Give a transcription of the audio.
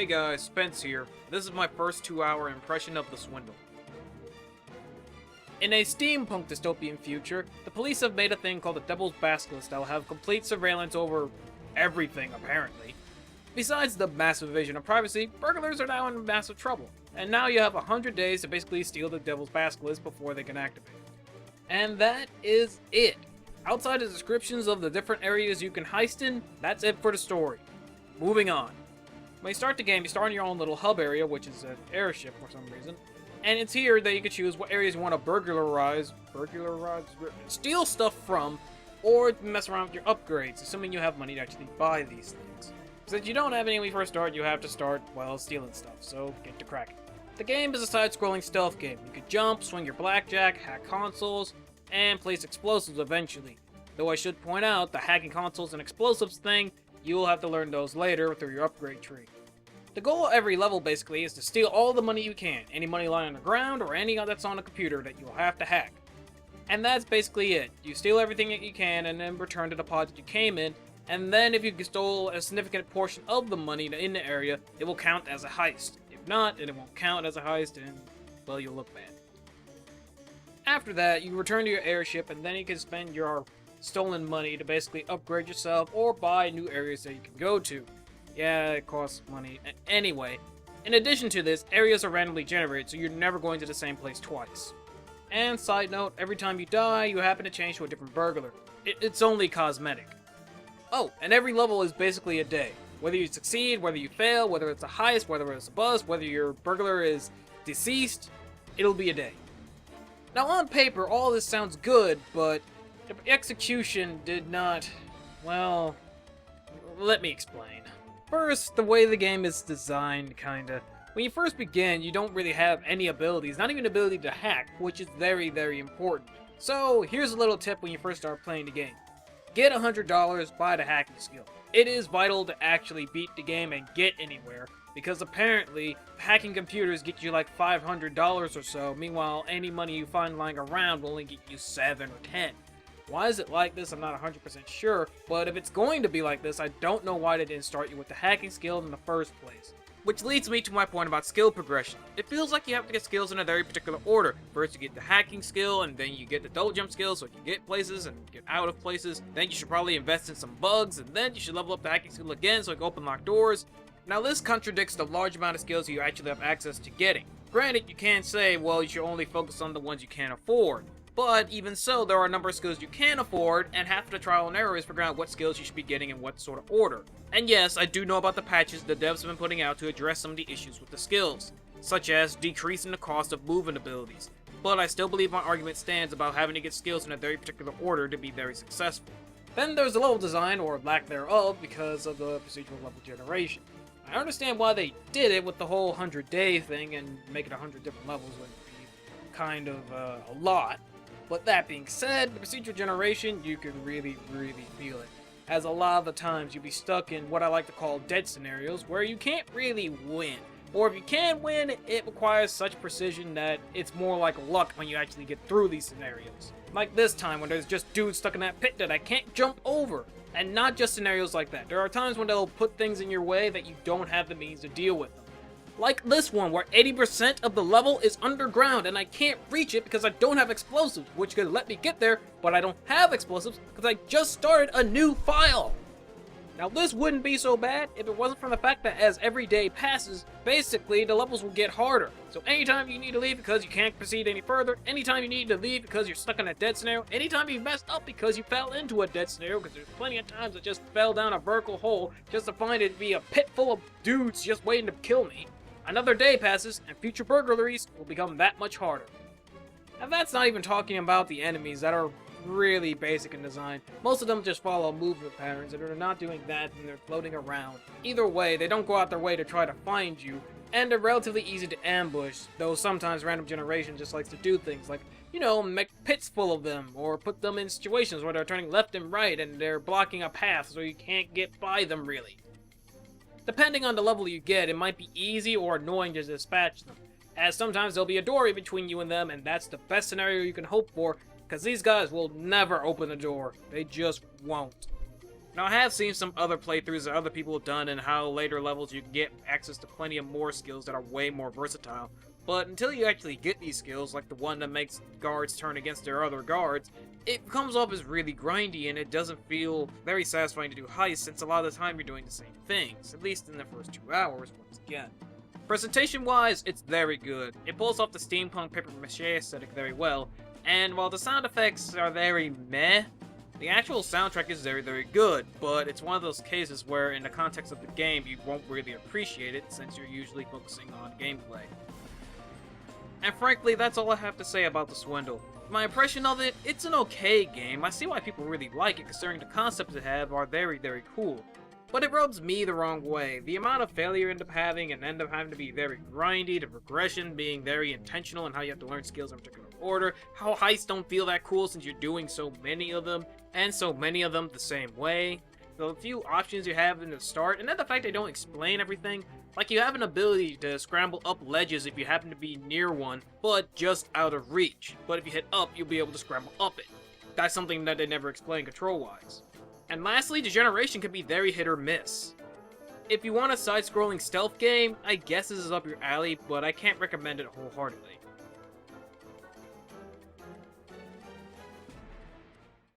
Hey guys, Spence here. This is my first 2-hour impression of the Swindle. In a steampunk dystopian future, the police have made a thing called the Devil's Basilisk that will have complete surveillance over everything, apparently. Besides the massive invasion of privacy, burglars are now in massive trouble, and now you have 100 days to basically steal the Devil's Basilisk before they can activate. And that is it. Outside the descriptions of the different areas you can heist in, that's it for the story. Moving on. When you start the game, you start in your own little hub area, which is an airship for some reason. And it's here that you can choose what areas you want to burglarize, steal stuff from, or mess around with your upgrades, assuming you have money to actually buy these things. Since you don't have any when you first start, you have to start, well, stealing stuff, so get to cracking. The game is a side-scrolling stealth game. You can jump, swing your blackjack, hack consoles, and place explosives eventually. Though I should point out, the hacking consoles and explosives thing, you'll have to learn those later through your upgrade tree. The goal of every level, basically, is to steal all the money you can. Any money lying on the ground, or any that's on a computer that you'll have to hack. And that's basically it. You steal everything that you can, and then return to the pod that you came in, and then if you stole a significant portion of the money in the area, it will count as a heist. If not, it won't count as a heist, and, well, you'll look bad. After that, you return to your airship, and then you can spend your stolen money to basically upgrade yourself, or buy new areas that you can go to. Yeah, it costs money. Anyway, in addition to this, areas are randomly generated, so you're never going to the same place twice. And side note, every time you die, you happen to change to a different burglar. It's only cosmetic. Oh, and every level is basically a day. Whether you succeed, whether you fail, whether it's a heist, whether it's a bust, whether your burglar is deceased, it'll be a day. Now on paper, all this sounds good, but the execution did not, well, let me explain. First, the way the game is designed, kinda. When you first begin, you don't really have any abilities, not even ability to hack, which is very, very important. So, here's a little tip when you first start playing the game. Get $100, buy the hacking skill. It is vital to actually beat the game and get anywhere, because apparently, hacking computers get you like $500 or so, meanwhile, any money you find lying around will only get you 7 or 10. Why is it like this? I'm not 100% sure, but if it's going to be like this, I don't know why they didn't start you with the hacking skill in the first place. Which leads me to my point about skill progression. It feels like you have to get skills in a very particular order. First you get the hacking skill, and then you get the double jump skill so you can get places and get out of places. Then you should probably invest in some bugs, and then you should level up the hacking skill again so you can open locked doors. Now this contradicts the large amount of skills you actually have access to getting. Granted, you can't say, well, you should only focus on the ones you can't afford. But even so, there are a number of skills you can afford, and half of the trial and error is figuring out what skills you should be getting in what sort of order. And yes, I do know about the patches the devs have been putting out to address some of the issues with the skills, such as decreasing the cost of movement abilities. But I still believe my argument stands about having to get skills in a very particular order to be very successful. Then there's the level design, or lack thereof, because of the procedural level generation. I understand why they did it with the whole 100-day thing, and make it 100 different levels would be kind of a lot. But that being said, the procedural generation, you can really, really feel it. As a lot of the times, you'll be stuck in what I like to call dead scenarios, where you can't really win. Or if you can win, it requires such precision that it's more like luck when you actually get through these scenarios. Like this time, when there's just dudes stuck in that pit that I can't jump over. And not just scenarios like that. There are times when they'll put things in your way that you don't have the means to deal with them. Like this one, where 80% of the level is underground and I can't reach it because I don't have explosives, which could let me get there, but I don't have explosives because I just started a new file. Now this wouldn't be so bad if it wasn't for the fact that as every day passes, basically the levels will get harder. So anytime you need to leave because you can't proceed any further, anytime you need to leave because you're stuck in a dead scenario, anytime you messed up because you fell into a dead scenario, because there's plenty of times I just fell down a vertical hole just to find it to be a pit full of dudes just waiting to kill me. Another day passes, and future burglaries will become that much harder. And that's not even talking about the enemies that are really basic in design. Most of them just follow movement patterns, and they're not doing that and they're floating around. Either way, they don't go out their way to try to find you, and they're relatively easy to ambush, though sometimes random generation just likes to do things like, you know, make pits full of them, or put them in situations where they're turning left and right and they're blocking a path so you can't get by them really. Depending on the level you get, it might be easy or annoying to dispatch them, as sometimes there'll be a doorway between you and them, and that's the best scenario you can hope for, because these guys will never open the door. They just won't. Now, I have seen some other playthroughs that other people have done and how later levels you can get access to plenty of more skills that are way more versatile. But until you actually get these skills, like the one that makes guards turn against their other guards, it comes off as really grindy and it doesn't feel very satisfying to do heists since a lot of the time you're doing the same things, at least in the first 2 hours once again. Presentation-wise, it's very good. It pulls off the steampunk paper-mache aesthetic very well, and while the sound effects are very meh, the actual soundtrack is very, very good, but it's one of those cases where in the context of the game you won't really appreciate it since you're usually focusing on gameplay. And frankly, that's all I have to say about the Swindle. My impression of it, it's an okay game. I see why people really like it considering the concepts it have are very, very cool. But it rubs me the wrong way. The amount of failure you end up having and end up having to be very grindy, the progression being very intentional and how you have to learn skills in a particular order, how heists don't feel that cool since you're doing so many of them, and so many of them the same way. The few options you have in the start, and then the fact they don't explain everything. Like, you have an ability to scramble up ledges if you happen to be near one, but just out of reach. But if you hit up, you'll be able to scramble up it. That's something that they never explain control-wise. And lastly, the generation can be very hit or miss. If you want a side-scrolling stealth game, I guess this is up your alley, but I can't recommend it wholeheartedly.